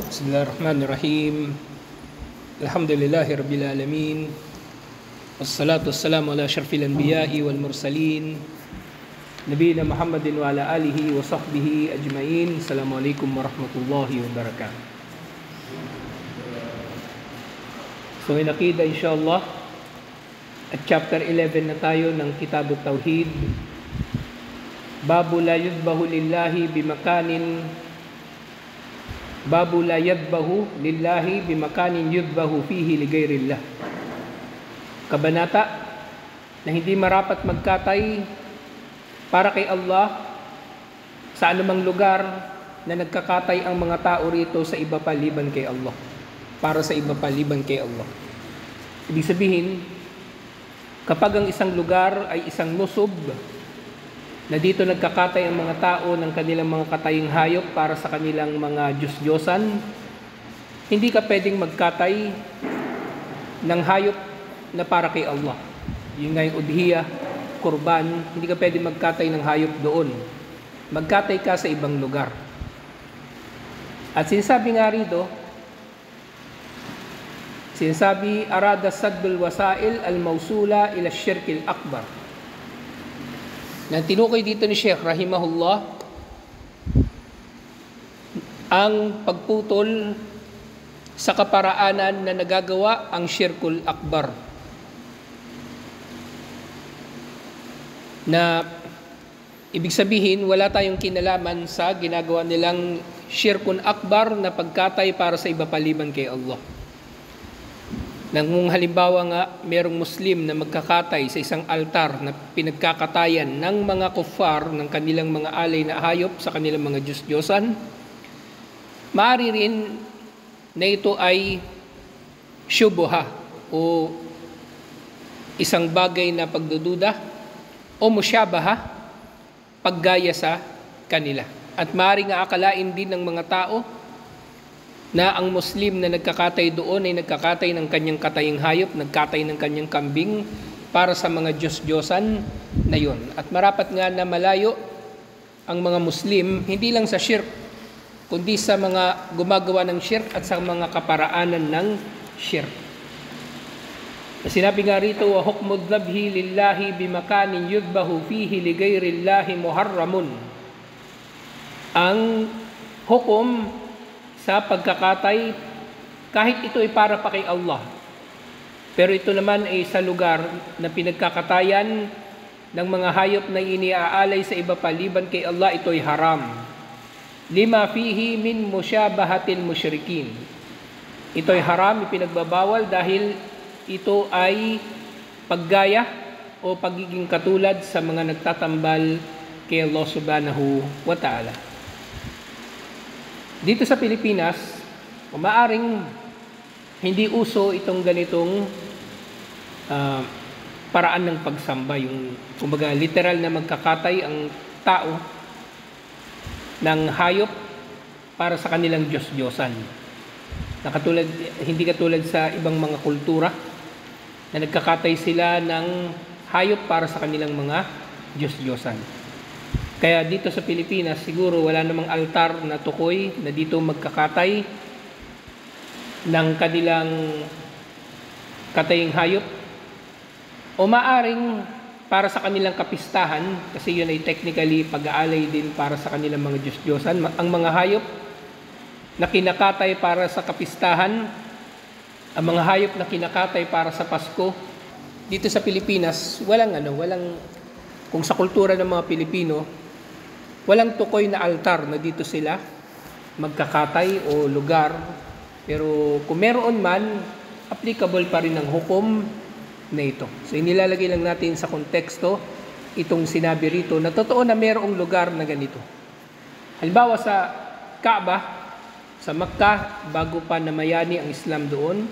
Bismillahirrahmanirrahim. Alhamdulillahi Rabbil Alamin. Wassalatu wassalamu ala syarfil anbiya'i wal mursalin. Nabiyina Muhammadin wa ala alihi wa sahbihi ajma'in. Assalamualaikum warahmatullahi wabarakatuh. So in Aqeedah insyaAllah, at chapter 11 na tayo ng Kitab at-Tawhid. Babu la yudbahu lillahi bimakanin Babu la yadbahu lillahi bimakanin yudbahu fihi ligayrillah. Kabanata na hindi marapat magkatay para kay Allah sa anumang lugar na nagkakatay ang mga tao rito sa iba paliban kay Allah. Para sa iba paliban kay Allah. Ibig sabihin, kapag ang isang lugar ay isang nusub, na dito nagkakatay ang mga tao ng kanilang mga kataying hayop para sa kanilang mga Diyos-Diyosan, hindi ka pwedeng magkatay ng hayop na para kay Allah. Yung nga yung udhiya, kurban, hindi ka pwedeng magkatay ng hayop doon. Magkatay ka sa ibang lugar. At sinasabi nga rito, arada saddul wasail al-mawsula ila syirkil akbar. Nang tinukoy dito ni Sheikh rahimahullah ang pagputol sa kaparaanan na nagagawa ang syirkul akbar, na ibig sabihin wala tayong kinalaman sa ginagawa nilang syirkun akbar na pagkatay para sa iba paliban kay Allah. Nang halimbawa nga, merong Muslim na magkakatay sa isang altar na pinagkakatayan ng mga kuffar ng kanilang mga alay na hayop sa kanilang mga Diyos-Diyosan, maaari rin na ito ay syubha o isang bagay na pagdududa o musyabaha, paggaya sa kanila. At maaari nga akalain din ng mga tao na ang Muslim na nagkakatay doon ay nagkakatay ng kanyang kataying hayop, nagkatay ng kanyang kambing para sa mga Diyos-Diyosan na yun. At marapat nga na malayo ang mga Muslim, hindi lang sa shirk, kundi sa mga gumagawa ng shirk at sa mga kaparaanan ng shirk. Sinabi nga rito, wa hukmud dhabhi lillahi bimakanin yudbahu fihi ligayrillahi muharramun. Ang hukom sa pagkakatay, kahit ito ay para pa kay Allah, pero ito naman ay sa lugar na pinagkakatayan ng mga hayop na iniaalay sa iba paliban kay Allah, ito ay haram. Lima fihi min musyabahatil musyrikin. Ito ay haram, ipinagbabawal dahil ito ay paggaya o pagiging katulad sa mga nagtatambal kay Allah subhanahu wa ta'ala. Dito sa Pilipinas, maaaring hindi uso itong ganitong paraan ng pagsamba, yung kumbaga literal na magkakatay ang tao ng hayop para sa kanilang Diyos-Diyosan. Hindi katulad sa ibang mga kultura na nagkakatay sila ng hayop para sa kanilang mga Diyos-Diyosan. Kaya dito sa Pilipinas, siguro wala namang altar na tukoy na dito magkakatay ng kanilang kataying hayop. O maaring para sa kanilang kapistahan, kasi yun ay technically pag-aalay din para sa kanilang mga Diyos-Diyosan. Ang mga hayop na kinakatay para sa kapistahan, ang mga hayop na kinakatay para sa Pasko, dito sa Pilipinas, walang kung sa kultura ng mga Pilipino, walang tukoy na altar na dito sila magkakatay o lugar. Pero kung meron man, applicable pa rin ang hukom na ito. So inilalagay lang natin sa konteksto itong sinabi rito na totoo na merong lugar na ganito. Halimbawa sa Kaaba, sa Makkah, bago pa namayani ang Islam doon,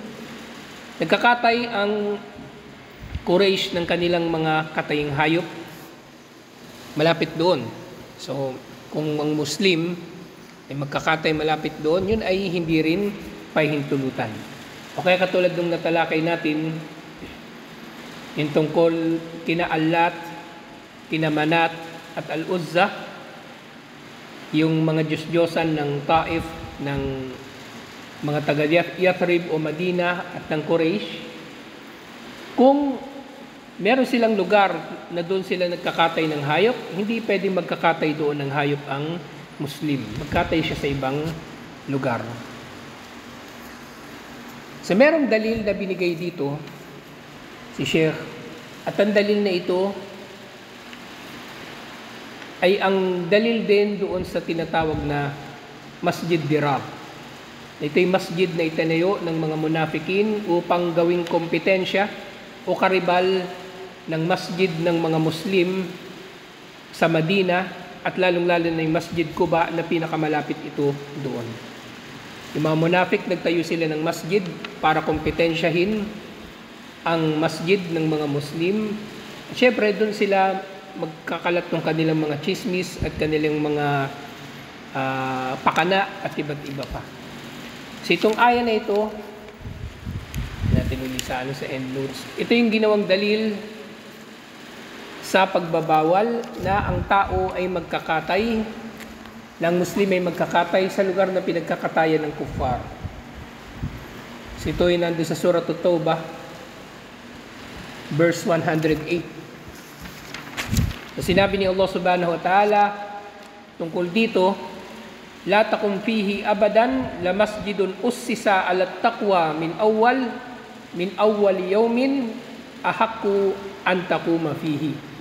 nagkakatay ang Quraysh ng kanilang mga kataying hayop malapit doon. So, kung ang Muslim ay magkakatay malapit doon, yun ay hindi rin pahintulutan. O kaya katulad ng natalakay natin, yung tungkol kina Allat, kina Manat at Al-Uzza, yung mga Diyos-Diyosan ng Taif, ng mga taga Yathrib o Madina at ng Quraysh, kung meron silang lugar na doon sila nagkakatay ng hayop, hindi pwedeng magkakatay doon ng hayop ang Muslim. Magkatay siya sa ibang lugar. So merong dalil na binigay dito si Sheikh, at ang dalil na ito ay ang dalil din doon sa tinatawag na Masjid Dirar. Ito'y masjid na itinayo ng mga munafikin upang gawing kompetensya o karibal ng masjid ng mga Muslim sa Madina, at lalong-lalo na yung Masjid Quba na pinakamalapit ito doon. Yung mga munafik, nagtayo sila ng masjid para kompetensyahin ang masjid ng mga Muslim. At syempre, doon sila magkakalat ng kanilang mga chismis at kanilang mga pakana at iba't iba pa. So itong aya na ito, natin ulit sa end notes. Ito yung ginawang dalil sa pagbabawal na ang tao ay magkakatay, ng Muslim ay magkakatay sa lugar na pinagkakatayan ng kuffar. So ito ay nandun sa Surah At-Tawbah, verse 108. So sinabi ni Allah subhanahu wa ta'ala tungkol dito, la takum fihi abadan la masjidun ussisa ala taqwa min awwal yawmin ahaqqu an taquma fihi.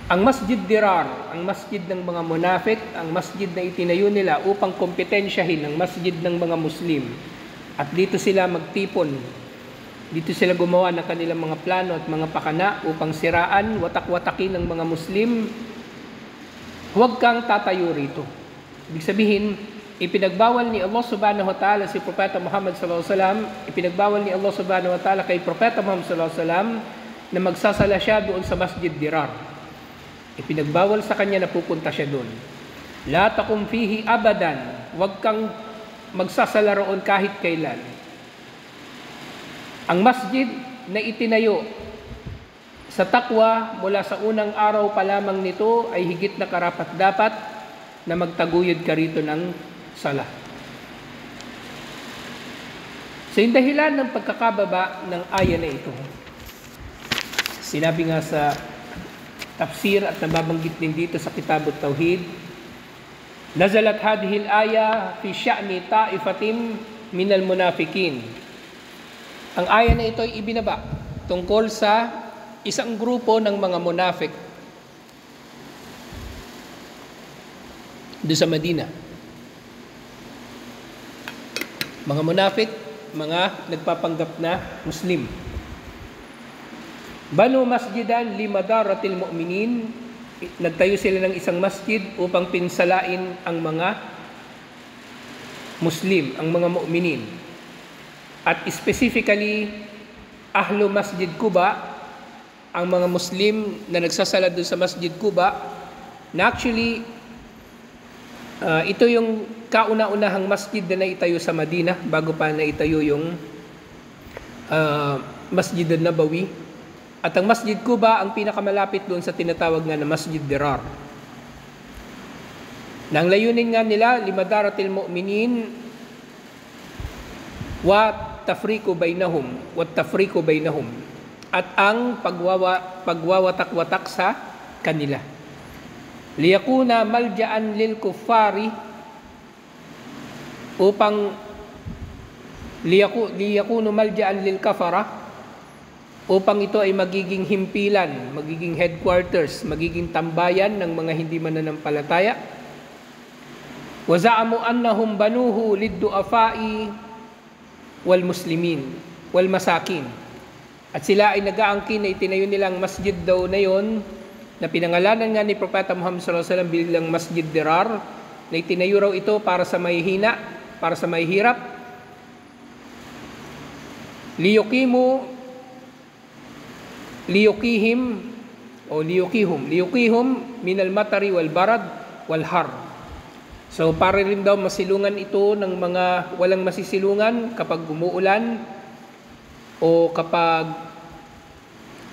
Ang Masjid Dirar, ang masjid ng mga munafik, ang masjid na itinayo nila upang kompetensyahin ang masjid ng mga Muslim. At dito sila magtipon. Dito sila gumawa ng kanilang mga plano at mga pakana upang siraan, watak-watakin ng mga Muslim. Huwag kang tatayo rito. Ibig sabihin, ipinagbawal ni Allah subhanahu wa ta'ala si Propeta Muhammad sallallahu alaihi wasallam, ipinagbawal ni Allah subhanahu wa ta'ala kay Propeta Muhammad sallallahu alaihi wasallam na magsasala siya doon sa Masjid Dirar. Ipinagbawal sa kanya na pupunta siya doon. La takum fihi abadan, huwag kang magsasala roon kahit kailan. Ang masjid na itinayo sa takwa mula sa unang araw pa lamang nito ay higit na karapat-dapat na magtaguyod ka rito ng sala. So yung dahilan ng pagkakababa ng aya na ito, sinabi nga sa tafsir at nababanggit din dito sa Kitab At-Tauhid, nazalat hadhihi al-aya fi sya'ni ta'ifatin minal munafikin. Ang aya na ito ay ibinaba tungkol sa isang grupo ng mga munafik doon sa Madina. Mga munafik, mga nagpapanggap na Muslim. Banu masjidan li madaratil mu'minin, nagtayo sila ng isang masjid upang pinsalain ang mga Muslim, ang mga mu'minin. At specifically, ahlu Masjid Quba, ang mga Muslim na nagsasala doon sa Masjid Quba, na actually, ito yung kauna-unahang masjid na naitayo sa Madina bago pa naitayo yung Masjid An-Nabawi. At ang Masjid Quba ang pinakamalapit doon sa tinatawag nga na Masjid Dirar. Nang layunin nga nila, limadaratil mu'minin wa tafriqu bainahum. At ang pagwawatak-watak sa kanila. Liyakuna malja'an lil kuffari, upang liyakunu malja'an lil kafara, upang ito ay magiging himpilan, magiging headquarters, magiging tambayan ng mga hindi mananampalataya. Wa za'amu annahum banuhu lid-du'afa'i wal muslimin wal masakin. At sila ay nag-aangkin na itinayo nilang masjid daw na yon, na pinangalanan nga ni Propeta Muhammad sallallahu alaihi wasallam bilang Masjid Dirar, na itinayo raw ito para sa mahihina, para sa mahihirap. liyukihum minal matari wal barad wal har. So para rin daw masilungan ito ng mga walang masisilungan kapag umuulan o kapag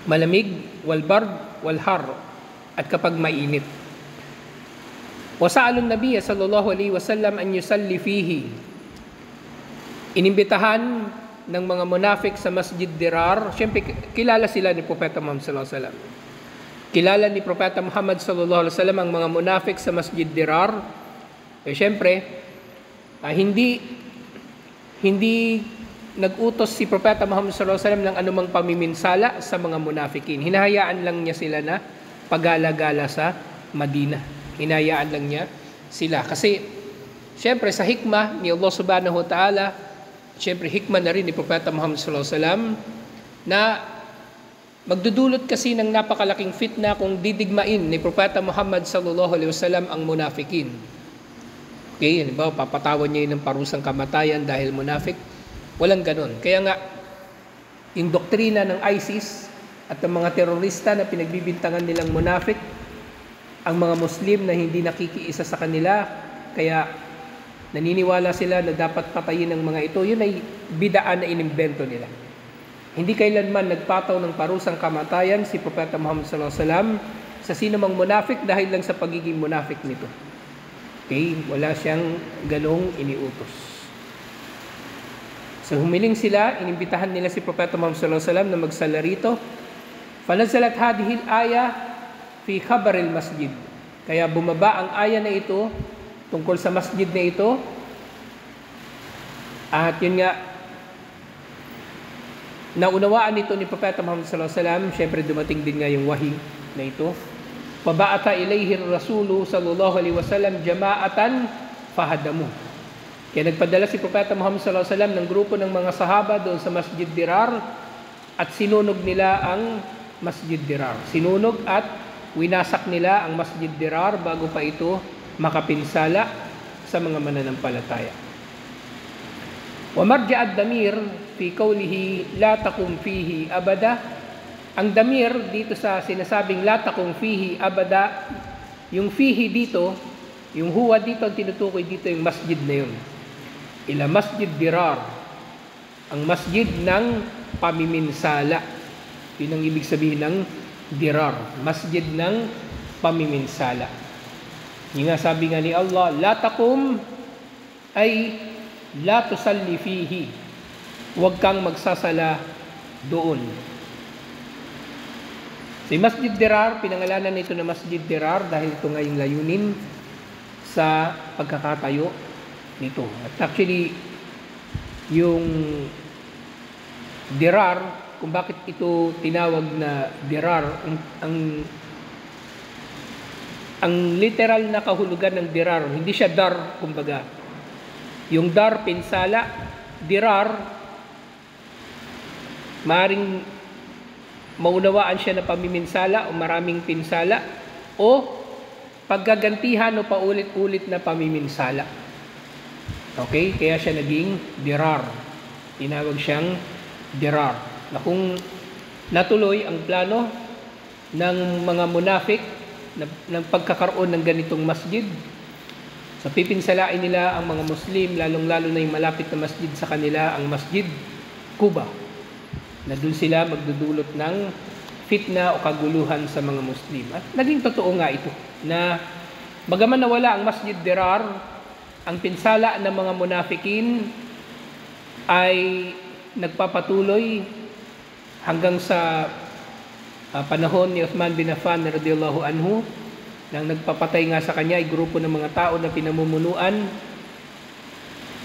malamig, wal bard wal har, at kapag mainit. Wa sa'alun nabiyya sallallahu alaihi wasallam an yusalli fihi. Inimbitahan ng mga munafik sa Masjid Dirar. Siyempre, kilala sila ni Propeta Muhammad sallallahu alaihi wasallam. Kilala ni Propeta Muhammad sallallahu alaihi wasallam ang mga munafik sa Masjid Dirar. Siyempre, hindi nag-utos si Propeta Muhammad sallallahu alaihi wasallam ng anumang pamiminsala sa mga munafikin. Hinahayaan lang niya sila na pagala-gala sa Madina. Hinahayaan lang niya sila. Kasi, siyempre, sa hikmah ni Allah subhanahu wa ta'ala, siyempre, hikmah na rin ni Propeta Muhammad sallallahu alaihi wasallam na magdudulot kasi ng napakalaking fitna kung didigmain ni Propeta Muhammad sallallahu alaihi wasallam ang munafikin. Okay, halimbawa, papatawan niya yun ng parusang kamatayan dahil munafik. Walang ganon. Kaya nga, yung doktrina ng ISIS at ang mga terorista na pinagbibintangan nilang munafik, ang mga Muslim na hindi nakikiisa sa kanila, kaya naniniwala sila na dapat patayin ng mga ito, yun ay bidaan na inimbento nila. Hindi kailanman nagpataw ng parusang kamatayan si Propeta Muhammad sallallahu alaihi wasallam sa sino mang munafik dahil lang sa pagiging munafik nito. Okay, wala siyang ganong iniutos. So humiling sila, inimbitahan nila si Propeta Muhammad sallallahu alaihi wasallam na magsala rito. Fanazalat hadhihi al-aya fi khabar al-masjid. Kaya bumaba ang aya na ito tungkol sa masjid na ito. At yun nga, naunawaan ito ni Propeta Muhammad sallallahu alaihi wasallam. Syempre dumating din nga yung wahi na ito. Paba'ata ilayhi ar-rasulu sallallahu alaihi wasallam jama'atan fahadamu. Kaya nagpadala si Propeta Muhammad sallallahu alaihi wasallam ng grupo ng mga sahaba doon sa Masjid Dirar at sinunog nila ang Masjid Dirar. Sinunog at winasak nila ang Masjid Dirar bago pa ito makapinsala sa mga mananampalataya. Wa marja ad-damir fi qawlihi la taqum fihi abada. Ang damir dito sa sinasabing la taqum fihi abada, yung fihi dito, yung huwa dito ang tinutukoy dito yung masjid na yun. Ila Masjid Dirar, ang masjid ng pamiminsala. Yun ang ibig sabihin ng Dirar, masjid ng pamiminsala. Yung nga sabi nga ni Allah, la taqum ay la tusalli fihi. Huwag kang magsasala doon. Si Masjid Dirar, pinangalanan nito na Masjid Dirar dahil ito nga yung layunin sa pagkakatayo nito. At actually, yung Dirar, kung bakit ito tinawag na Dirar, ang literal na kahulugan ng Dirar, hindi siya dar, kumbaga. Yung dar, pinsala, Dirar, maaaring maunawaan siya na pamiminsala o maraming pinsala o paggagantihan o paulit-ulit na pamiminsala. Okay? Kaya siya naging Dirar. Tinawag siyang Dirar. Na kung natuloy ang plano ng mga munafik ng pagkakaroon ng ganitong masjid, sa pipinsalain nila ang mga Muslim, lalong-lalo na yung malapit na masjid sa kanila, ang Masjid Quba, na doon sila magdudulot ng fitna o kaguluhan sa mga Muslim. At naging totoo nga ito, na bagaman nawala ang Masjid Dirar, ang pinsala ng mga munafikin ay nagpapatuloy hanggang sa panahon ni Uthman bin Affan radhiyallahu anhu, nang nagpapatay nga sa kanya ay grupo ng mga tao na pinamumunuan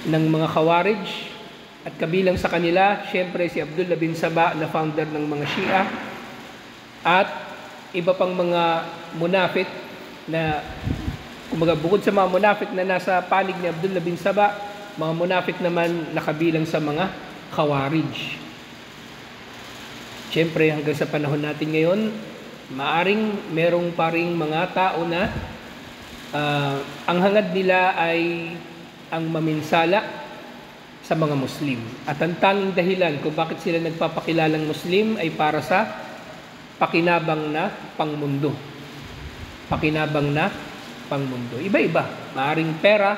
ng mga Khawarij, at kabilang sa kanila syempre si Abdullah bin Saba na founder ng mga Shia, at iba pang mga munafik na, kumbaga, bukod sa mga munafik na nasa panig ni Abdullah bin Saba, mga munafik naman nakabilang sa mga Khawarij. Siyempre, hanggang sa panahon natin ngayon, maaring merong paring mga tao na ang hangad nila ay ang maminsala sa mga Muslim. At ang tanging dahilan kung bakit sila nagpapakilalang Muslim ay para sa pakinabang na pangmundo. Pakinabang na pangmundo. Iba-iba. Maaring pera,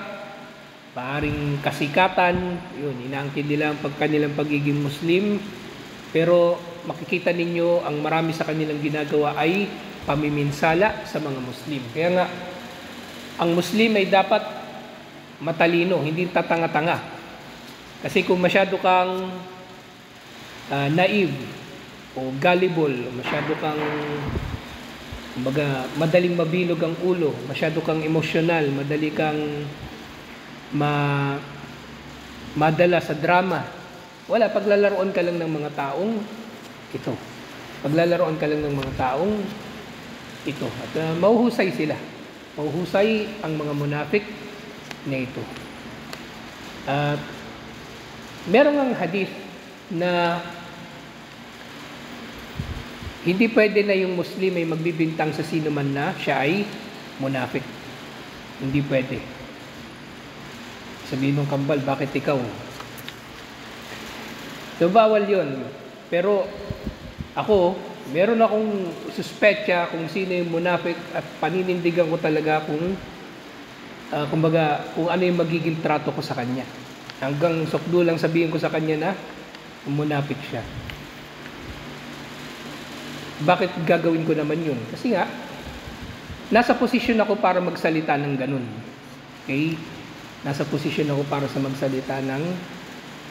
maaring kasikatan, yun, inaangkin nila ang kanilang pagiging Muslim, pero makikita ninyo ang marami sa kanilang ginagawa ay pamiminsala sa mga Muslim. Kaya nga, ang Muslim ay dapat matalino, hindi tatanga-tanga. Kasi kung masyado kang naive o gullible, masyado kang kumbaga madaling mabilog ang ulo, masyado kang emosyonal, madali kang madala sa drama, wala, paglalaroan ka lang ng mga taong ito. Paglalaroan ka lang ng mga taong ito. At mauhusay sila. Mauhusay ang mga munafik na ito. At meron ang hadith na hindi pwede na yung Muslim ay magbibintang sa sino man na siya ay munafik. Hindi pwede. Sabihin ng kambal, bakit ikaw? So, bawal yun. Pero, ako, meron akong suspetya kung sino yung munafik at paninindigan ko talaga kung, kumbaga, kung ano yung magiging trato ko sa kanya. Hanggang sukdo lang sabihin ko sa kanya na munafik siya. Bakit gagawin ko naman yun? Kasi nga, nasa posisyon ako para magsalita ng ganun. Okay? Nasa posisyon ako para sa magsalita ng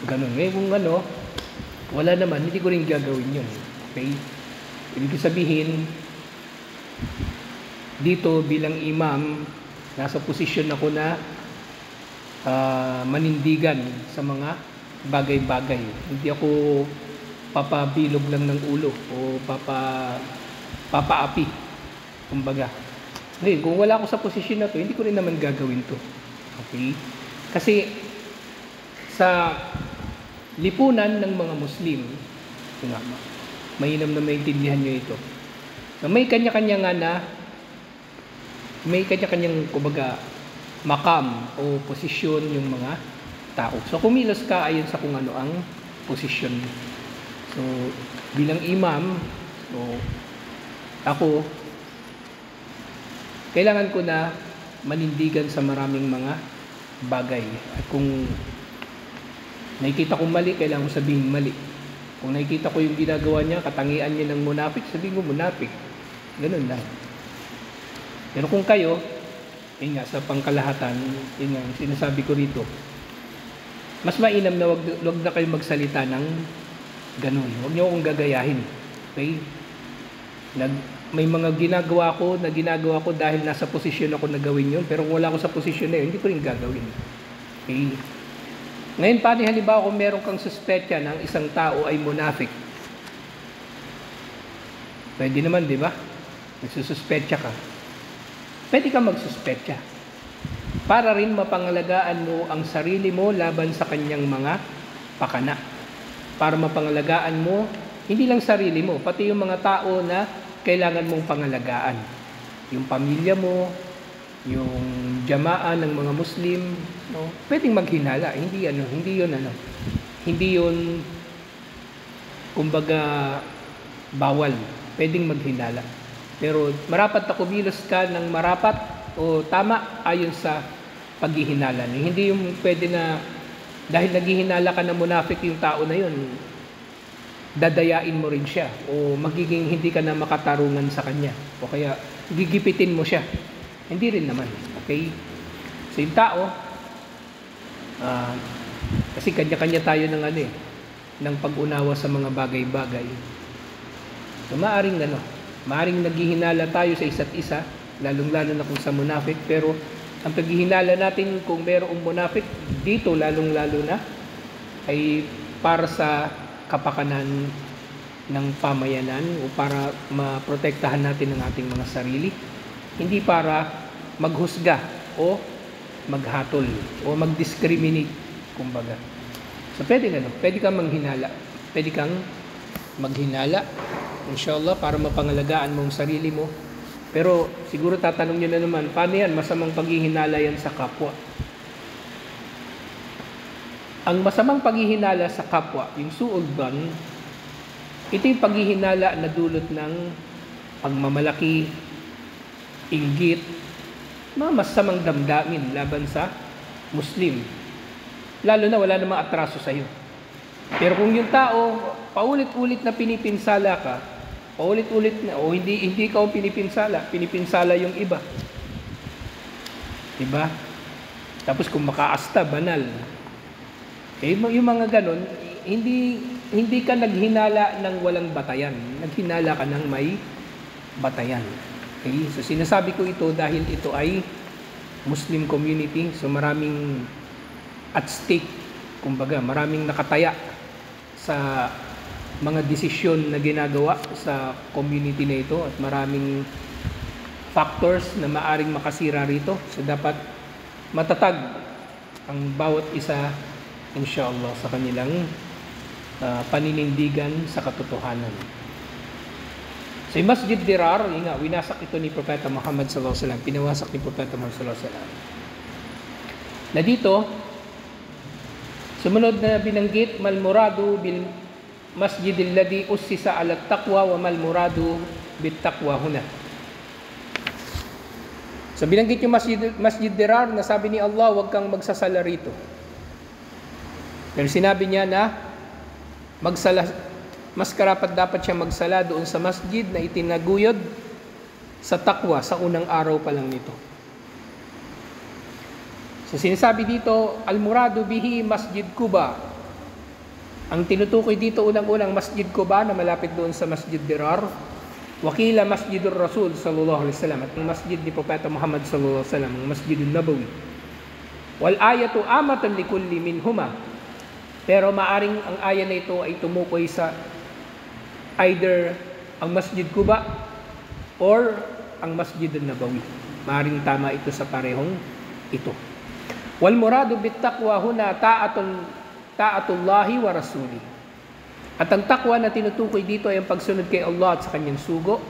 ganun. Eh, kung ano, wala naman, hindi ko rin gagawin yun. Okay? Ibig sabihin, dito bilang imam, nasa posisyon ako na manindigan sa mga bagay-bagay. Hindi ako papabilog lang ng ulo o papaapi. Kumbaga. Ngayon, kung wala ako sa posisyon na to, hindi ko rin naman gagawin to. Okay? Kasi sa lipunan ng mga Muslim, mainam na maintindihan nyo ito, na may kanya-kanya nga na may kanya-kanyang kumbaga makam o posisyon yung mga tao. So kumilos ka ayon sa kung ano ang posisyon mo. So bilang imam, so ako kailangan ko na manindigan sa maraming mga bagay. At kung nakikita kong mali, kailangan ko sabihin mali. Kung nakikita ko yung ginagawa niya, katangian niya ng munafik, sabihin ko munafik. Ganun lang. Pero kung kayo, yun nga, sa pangkalahatan, yun nga, sinasabi ko rito, mas mainam na wag na kayo magsalita ng ganun. Huwag niyo akong gagayahin. Okay? May mga ginagawa ko dahil nasa posisyon ako na gawin yun, pero kung wala ako sa posisyon na yun, hindi ko rin gagawin. Okay? Ngayon, paano halimbawa kung meron kang suspetya ng isang tao ay munafik? Pwede naman, di ba? Nagsususpetya ka. Pwede ka magsuspetya. Para rin mapangalagaan mo ang sarili mo laban sa kanyang mga pakana. Para mapangalagaan mo, hindi lang sarili mo, pati yung mga tao na kailangan mong pangalagaan. Yung pamilya mo, yung jamaa ng mga Muslim, no? Pwedeng maghinala. Hindi yun kumbaga bawal. Pwedeng maghinala. Pero marapat na kumilos ka ng marapat o tama ayon sa paghihinala. Hindi yung pwede na dahil naghihinala ka na munafik yung tao na yun, dadayain mo rin siya o magiging hindi ka na makatarungan sa kanya o kaya gigipitin mo siya. Hindi rin naman. Okay? So yung tao, kasi kanya-kanya tayo ng ng pag-unawa sa mga bagay-bagay. So maaring naghihinala tayo sa isa't isa, lalong-lalo na kung sa munafik, pero ang paghihinala natin kung mayroong munafik dito, lalong-lalo na ay para sa kapakanan ng pamayanan o para maprotektahan natin ang ating mga sarili, hindi para maghusga o maghatol o mag-discriminate, kumbaga. So pwede kang manghinala, pwede kang maghinala, inshallah, para mapangalagaan mo ang sarili mo. Pero siguro tatanong nyo na naman, paano yan? Masamang paghihinala yan sa kapwa. Ang masamang paghihinala sa kapwa, yung su'udban, ito yung paghihinala na dulot ng pagmamalaki, inggit, mga masamang damdamin laban sa Muslim. Lalo na wala namang atraso sa'yo. Pero kung yung tao, paulit-ulit na pinipinsala ka, paulit-ulit na, o hindi ka pinipinsala yung iba. Diba? Tapos kung makaasta, banal. Eh, yung mga ganun, hindi ka naghinala ng walang batayan. Naghinala ka ng may batayan. Okay? So sinasabi ko ito dahil ito ay Muslim community. So maraming at stake, kumbaga, maraming nakataya sa mga desisyon na ginagawa sa community na ito at maraming factors na maaring makasira rito. So dapat matatag ang bawat isa, inshallah, sa kanilang paninindigan sa katotohanan. Sa Masjid Dirar, winasak ito ni Propeta Muhammad sallallahu alaihi wasallam, pinawasak ni Propeta Muhammad sallallahu alaihi wasallam. Na dito, sumunod na binanggit, mal muradu bil masjid alladhi ussisa ala taqwa wa mal muradu bit taqwa huna. So binanggit yung Masjid Dirar na sabi ni Allah, huwag kang magsasala rito. Pero sinabi niya na mas karapat dapat siya magsala doon sa masjid na itinaguyod sa taqwa sa unang araw pa lang nito. So sinasabi dito, al-muradu bihi Masjid Quba. Ang tinutukoy dito unang-unang Masjid Quba na malapit doon sa Masjid Dirar. Wakila Masjidur Rasul sallallahu alaihi wasallam, at ang masjid ni Propeta Muhammad sallallahu alaihi wasallam, ang Masjidun Nabawi. Wal ayatu amatan likulli minhuma. Pero maaring ang aya na ito ay tumukoy sa either ang Masjid Quba or ang Masjidun Nabawi. Maaring tama ito sa parehong ito. Wal muradu bit taqwa huna ta'atullahi wa rasuli. At ang takwa na tinutukoy dito ay ang pagsunod kay Allah at sa kanyang sugo,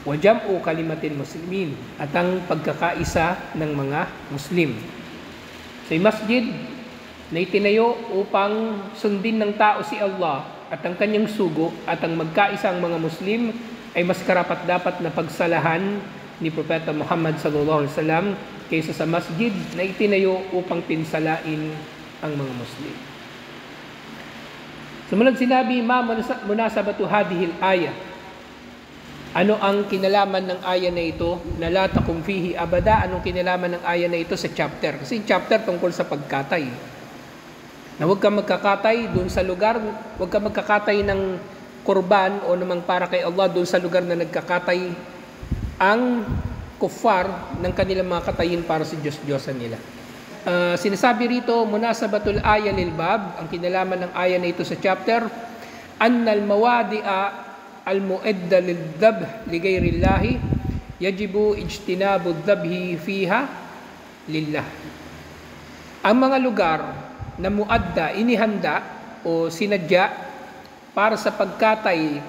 wa jam'u kalimatil muslimin, at ang pagkakaisa ng mga Muslim. So yung masjid na itinayo upang sundin ng tao si Allah at ang kanyang sugo at ang magkaisa ang mga Muslim ay mas karapat dapat na pagsalahan ni Propeta Muhammad sallallahu alaihi wasallam kaysa sa masjid na itinayo upang pinsalain ang mga Muslim. Sumunod sinabi, ma munasabatu hadhil ayah. Ano ang kinalaman ng aya na ito? Na la takum fihi abada. Anong kinalaman ng aya na ito sa chapter? Kasi chapter tungkol sa pagkatay. Na huwag ka magkakatay doon sa lugar, huwag ka magkakatay ng kurban o namang para kay Allah doon sa lugar na nagkakatay ang kuffar ng kanilang mga katayin para sa Diyos-Diyosan nila. Sinasabi rito, munasabatul aya lil bab, ang kinalaman ng aya na ito sa chapter, annal mawadi'a al mu'adda lil dhabh li ghayrillahi yajibu ijtinabu dhabhi fiha lillah. Ang mga lugar na muadda, inihanda o sinadya para sa pagkatay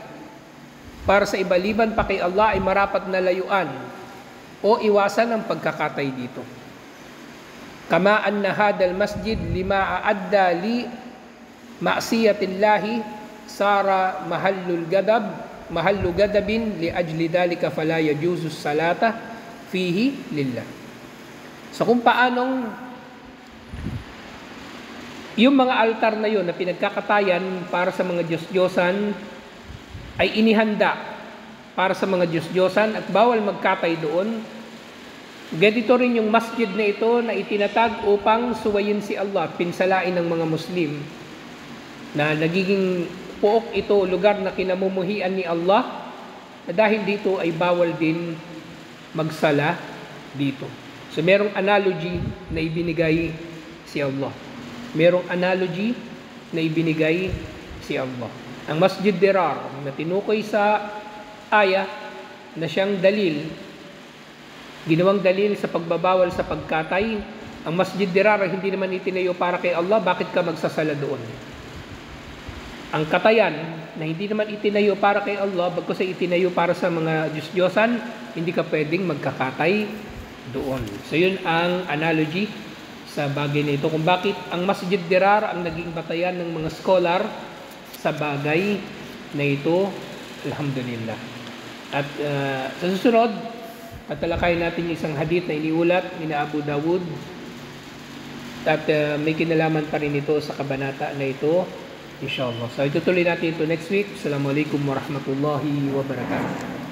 para sa ibaliban pa kay Allah ay marapat na layuan o iwasan ang pagkakatay dito. Kama anna hadal masjid lima aadda li ma'siyatillahi sara mahallu gadabin li ajli dalika fala yajuzu salata fihi lillah. So kung paanong yung mga altar na yun na pinagkakatayan para sa mga Diyos-Diyosan ay inihanda para sa mga Diyos-Diyosan at bawal magkatay doon, ganito rin yung masjid na ito na itinatag upang suwayin si Allah, pinsalain ng mga Muslim, na nagiging pook ito, lugar na kinamumuhian ni Allah, na dahil dito ay bawal din magsala dito. So merong analogy na ibinigay si Allah. Merong analogy na ibinigay si Allah. Ang Masjid Dirar na tinukoy sa aya na siyang dalil, ginawang dalil sa pagbabawal sa pagkatay, ang Masjid Dirar ay hindi naman itinayo para kay Allah, bakit ka magsasala doon? Ang katayan na hindi naman itinayo para kay Allah, bagkus ay itinayo para sa mga Diyos-Diyosan, hindi ka pwedeng magkakatay doon. So yun ang analogy sa bagay na ito, kung bakit ang Masjid Dirar ang naging batayan ng mga scholar sa bagay na ito. Alhamdulillah. At sa susunod, tatalakayin natin yung isang hadith na iniulat ni Abu Dawud at may kinalaman pa rin ito sa kabanata na ito, inshallah. So itutuloy natin ito next week. Assalamualaikum warahmatullahi wabarakatuh.